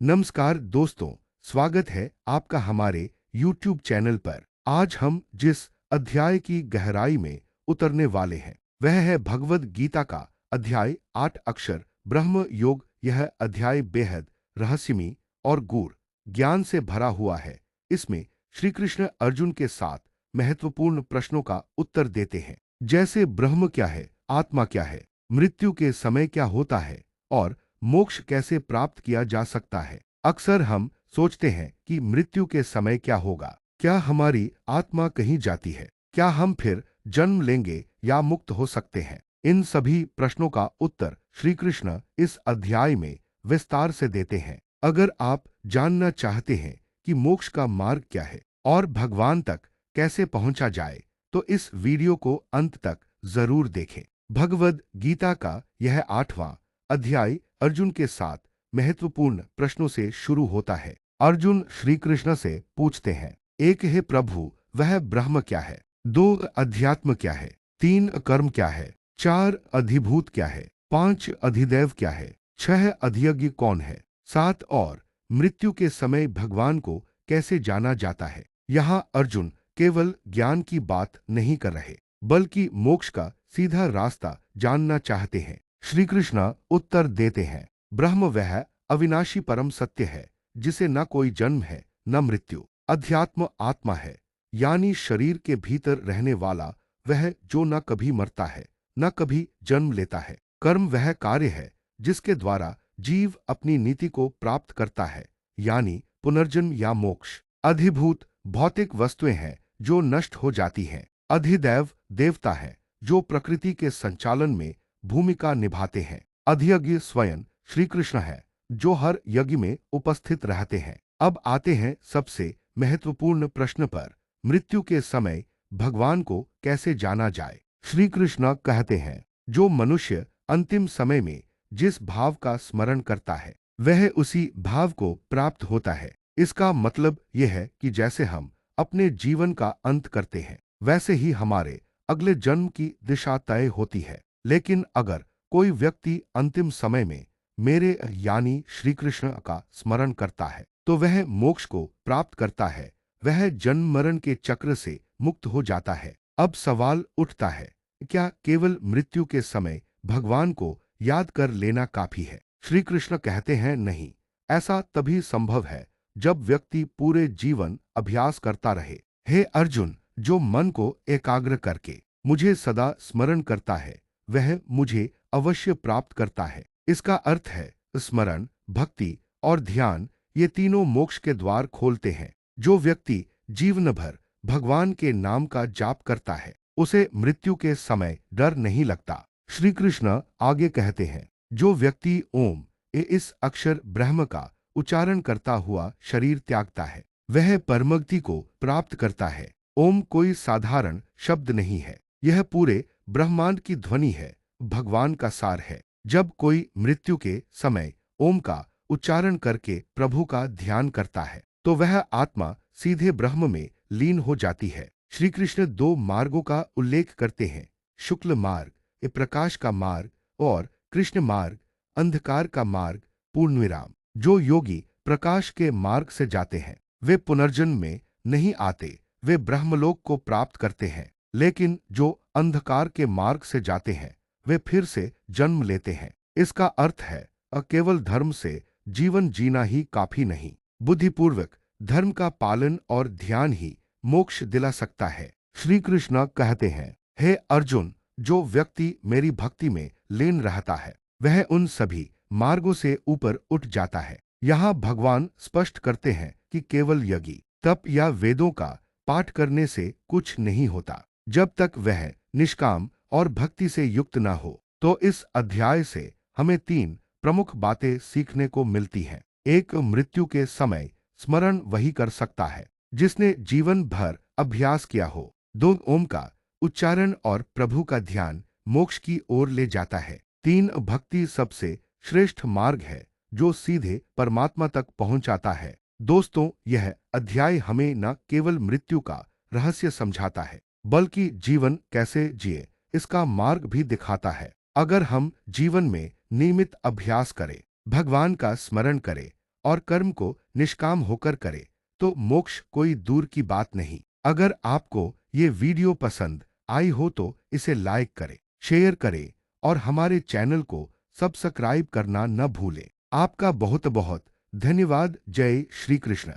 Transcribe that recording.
नमस्कार दोस्तों, स्वागत है आपका हमारे YouTube चैनल पर। आज हम जिस अध्याय की गहराई में उतरने वाले हैं वह है भगवद गीता का अध्याय 8 अक्षर ब्रह्म योग। यह अध्याय बेहद रहस्यमयी और गूढ़ ज्ञान से भरा हुआ है। इसमें श्री कृष्ण अर्जुन के साथ महत्वपूर्ण प्रश्नों का उत्तर देते हैं, जैसे ब्रह्म क्या है, आत्मा क्या है, मृत्यु के समय क्या होता है और मोक्ष कैसे प्राप्त किया जा सकता है। अक्सर हम सोचते हैं कि मृत्यु के समय क्या होगा, क्या हमारी आत्मा कहीं जाती है, क्या हम फिर जन्म लेंगे या मुक्त हो सकते हैं। इन सभी प्रश्नों का उत्तर श्री कृष्ण इस अध्याय में विस्तार से देते हैं। अगर आप जानना चाहते हैं कि मोक्ष का मार्ग क्या है और भगवान तक कैसे पहुंचा जाए, तो इस वीडियो को अंत तक जरूर देखें। भगवद गीता का यह 8वां अध्याय अर्जुन के साथ महत्वपूर्ण प्रश्नों से शुरू होता है। अर्जुन श्री कृष्ण से पूछते हैं, एक है प्रभु, वह ब्रह्म क्या है? दो, अध्यात्म क्या है? तीन, कर्म क्या है? चार, अधिभूत क्या है? पांच, अधिदैव क्या है? छह, अधियज्ञ कौन है? सात, और मृत्यु के समय भगवान को कैसे जाना जाता है? यहाँ अर्जुन केवल ज्ञान की बात नहीं कर रहे, बल्कि मोक्ष का सीधा रास्ता जानना चाहते हैं। श्री कृष्ण उत्तर देते हैं, ब्रह्म वह अविनाशी परम सत्य है जिसे न कोई जन्म है न मृत्यु। अध्यात्म आत्मा है, यानी शरीर के भीतर रहने वाला वह जो न कभी मरता है न कभी जन्म लेता है। कर्म वह कार्य है जिसके द्वारा जीव अपनी नीति को प्राप्त करता है, यानी पुनर्जन्म या मोक्ष। अधिभूत भौतिक वस्तुएं हैं जो नष्ट हो जाती हैं। अधिदैव देवता है जो प्रकृति के संचालन में भूमिका निभाते हैं। अधियज्ञ स्वयं श्री कृष्ण है जो हर यज्ञ में उपस्थित रहते हैं। अब आते हैं सबसे महत्वपूर्ण प्रश्न पर, मृत्यु के समय भगवान को कैसे जाना जाए। श्री कृष्ण कहते हैं, जो मनुष्य अंतिम समय में जिस भाव का स्मरण करता है वह उसी भाव को प्राप्त होता है। इसका मतलब यह है कि जैसे हम अपने जीवन का अंत करते हैं वैसे ही हमारे अगले जन्म की दिशा तय होती है। लेकिन अगर कोई व्यक्ति अंतिम समय में मेरे यानी श्री कृष्ण का स्मरण करता है तो वह मोक्ष को प्राप्त करता है, वह जन्म मरण के चक्र से मुक्त हो जाता है। अब सवाल उठता है, क्या केवल मृत्यु के समय भगवान को याद कर लेना काफी है? श्री कृष्ण कहते हैं, नहीं, ऐसा तभी संभव है जब व्यक्ति पूरे जीवन अभ्यास करता रहे। हे अर्जुन, जो मन को एकाग्र करके मुझे सदा स्मरण करता है वह मुझे अवश्य प्राप्त करता है। इसका अर्थ है स्मरण, भक्ति और ध्यान, ये तीनों मोक्ष के द्वार खोलते हैं। जो व्यक्ति जीवन भर भगवान के नाम का जाप करता है उसे मृत्यु के समय डर नहीं लगता। श्री कृष्ण आगे कहते हैं, जो व्यक्ति ओम इस अक्षर ब्रह्म का उच्चारण करता हुआ शरीर त्यागता है वह परमगति को प्राप्त करता है। ओम कोई साधारण शब्द नहीं है, यह पूरे ब्रह्मांड की ध्वनि है, भगवान का सार है। जब कोई मृत्यु के समय ओम का उच्चारण करके प्रभु का ध्यान करता है तो वह आत्मा सीधे ब्रह्म में लीन हो जाती है। श्री कृष्ण दो मार्गों का उल्लेख करते हैं, शुक्ल मार्ग, ये प्रकाश का मार्ग, और कृष्ण मार्ग, अंधकार का मार्ग, पूर्णविराम। जो योगी प्रकाश के मार्ग से जाते हैं वे पुनर्जन्म में नहीं आते, वे ब्रह्मलोक को प्राप्त करते हैं। लेकिन जो अंधकार के मार्ग से जाते हैं वे फिर से जन्म लेते हैं। इसका अर्थ है केवल धर्म से जीवन जीना ही काफी नहीं, बुद्धिपूर्वक धर्म का पालन और ध्यान ही मोक्ष दिला सकता है। श्री कृष्ण कहते हैं, हे अर्जुन, जो व्यक्ति मेरी भक्ति में लीन रहता है वह उन सभी मार्गों से ऊपर उठ जाता है। यहाँ भगवान स्पष्ट करते हैं कि केवल यज्ञ, तप या वेदों का पाठ करने से कुछ नहीं होता जब तक वह निष्काम और भक्ति से युक्त न हो। तो इस अध्याय से हमें तीन प्रमुख बातें सीखने को मिलती हैं। एक, मृत्यु के समय स्मरण वही कर सकता है जिसने जीवन भर अभ्यास किया हो। दो, ओम का उच्चारण और प्रभु का ध्यान मोक्ष की ओर ले जाता है। तीन, भक्ति सबसे श्रेष्ठ मार्ग है जो सीधे परमात्मा तक पहुंचाता है। दोस्तों, यह अध्याय हमें न केवल मृत्यु का रहस्य समझाता है बल्कि जीवन कैसे जिए इसका मार्ग भी दिखाता है। अगर हम जीवन में नियमित अभ्यास करें, भगवान का स्मरण करें और कर्म को निष्काम होकर करे तो मोक्ष कोई दूर की बात नहीं। अगर आपको ये वीडियो पसंद आई हो तो इसे लाइक करें, शेयर करें और हमारे चैनल को सब्सक्राइब करना न भूलें। आपका बहुत बहुत धन्यवाद। जय श्री कृष्ण।